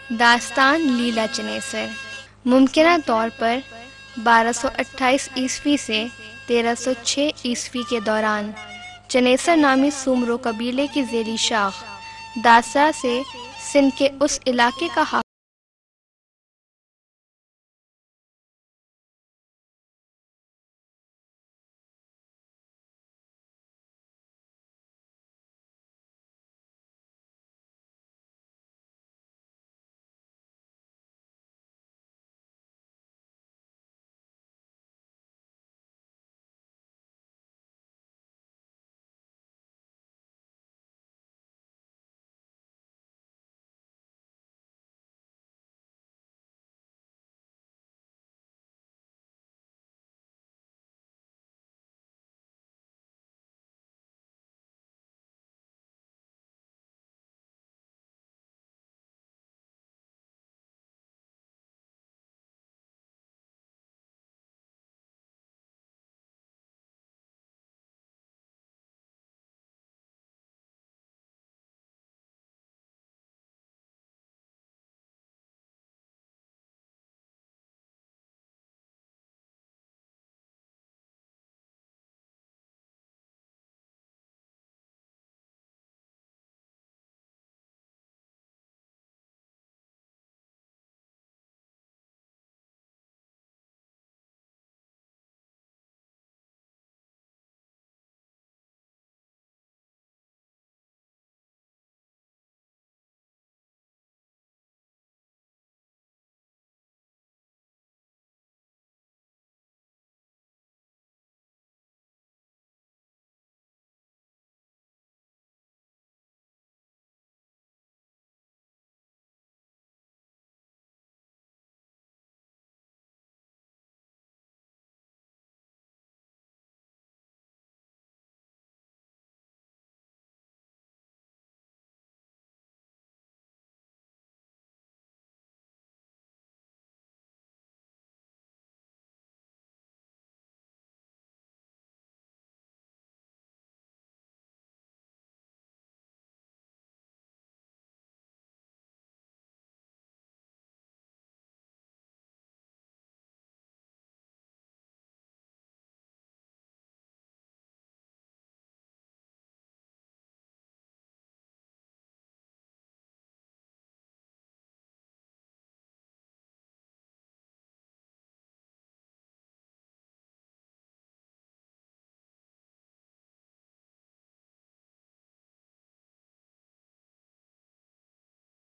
दास्तान लीला चनेसर। मुमकिना तौर पर 1228 ईस्वी से 1306 ईस्वी के दौरान चनेसर नामी सुमरो कबीले की ज़ेली शाख दासरा से सिंध के उस इलाके का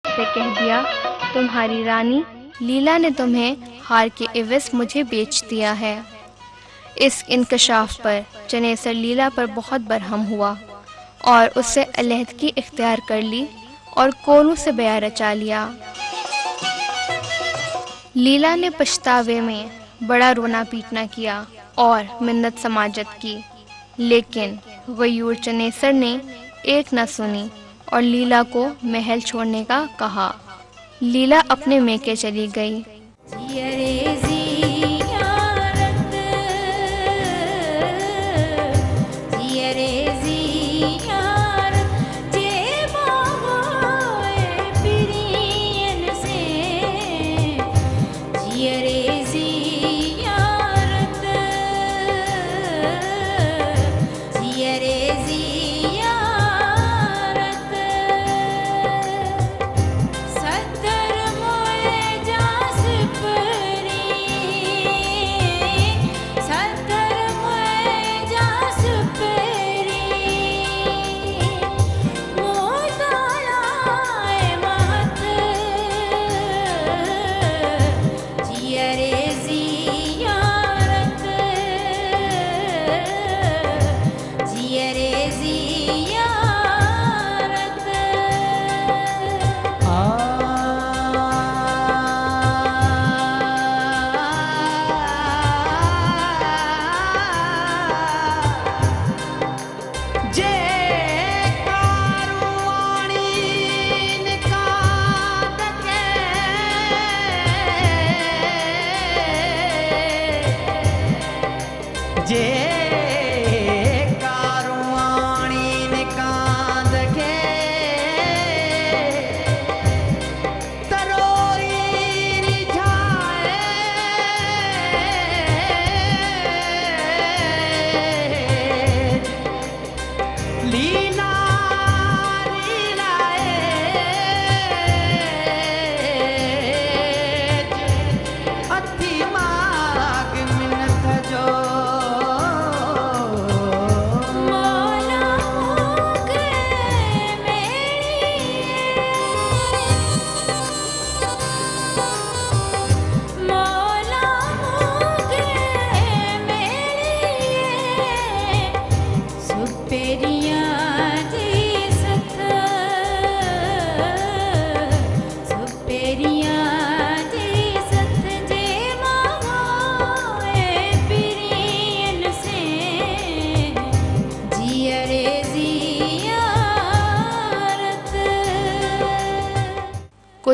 से कह दिया, तुम्हारी रानी लीला ने तुम्हें हार के एवज मुझे बेच दिया है। इस इंकशाफ पर चनेसर लीला पर बहुत बरहम हुआ और उससे अलहदगी इख्तियार कर ली और कोनू से बया रचा लिया। लीला ने पछतावे में बड़ा रोना पीटना किया और मिन्नत समाजत की, लेकिन गयूर चनेसर ने एक न सुनी और लीला को महल छोड़ने का कहा। लीला अपने मेके चली गई।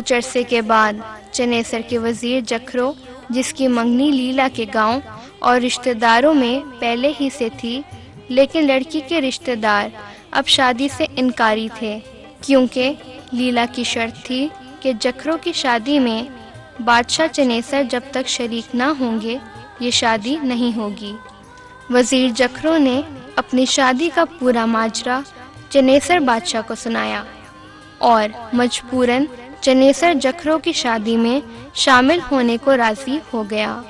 कुछ अरसे के बाद चनेसर के वजीर जखरो, जिसकी मंगनी लीला के गांव और रिश्तेदारों में पहले ही से थी, लेकिन लड़की के रिश्तेदार अब शादी से इनकारी थे, क्योंकि लीला की शर्त थी कि जखरो की शादी में बादशाह चनेसर जब तक शरीक ना होंगे ये शादी नहीं होगी। वजीर जखरो ने अपनी शादी का पूरा माजरा चनेसर बादशाह को सुनाया और मजबूरन चनेसर जखरो की शादी में शामिल होने को राजी हो गया।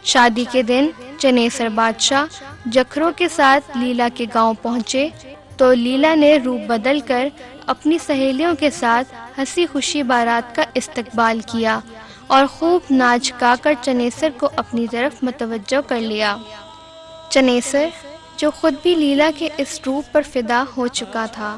शादी के दिन चनेसर बादशाह जखरो के साथ लीला के गांव पहुंचे तो लीला ने रूप बदलकर अपनी सहेलियों के साथ हंसी खुशी बारात का इस्तकबाल किया और खूब नाच गाकर चनेसर को अपनी तरफ मुतवज्जो कर लिया। चनेसर, जो खुद भी लीला के इस रूप पर फिदा हो चुका था,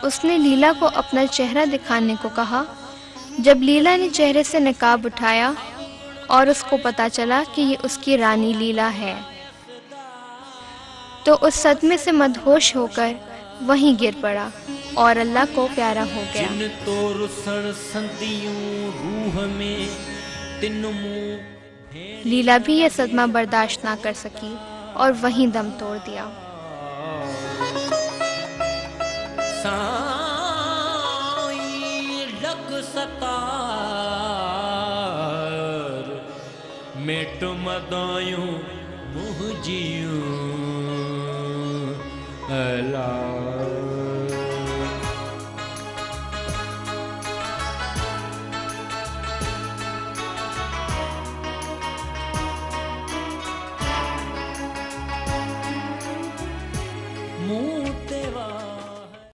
उसने लीला को अपना चेहरा दिखाने को कहा। जब लीला ने चेहरे से नकाब उठाया और उसको पता चला कि ये उसकी रानी लीला है, तो उस सदमे से मदहोश होकर वहीं गिर पड़ा और अल्लाह को प्यारा हो गया। लीला भी यह सदमा बर्दाश्त ना कर सकी और वहीं दम तोड़ दिया। मेट मदायूं मुझियूं अला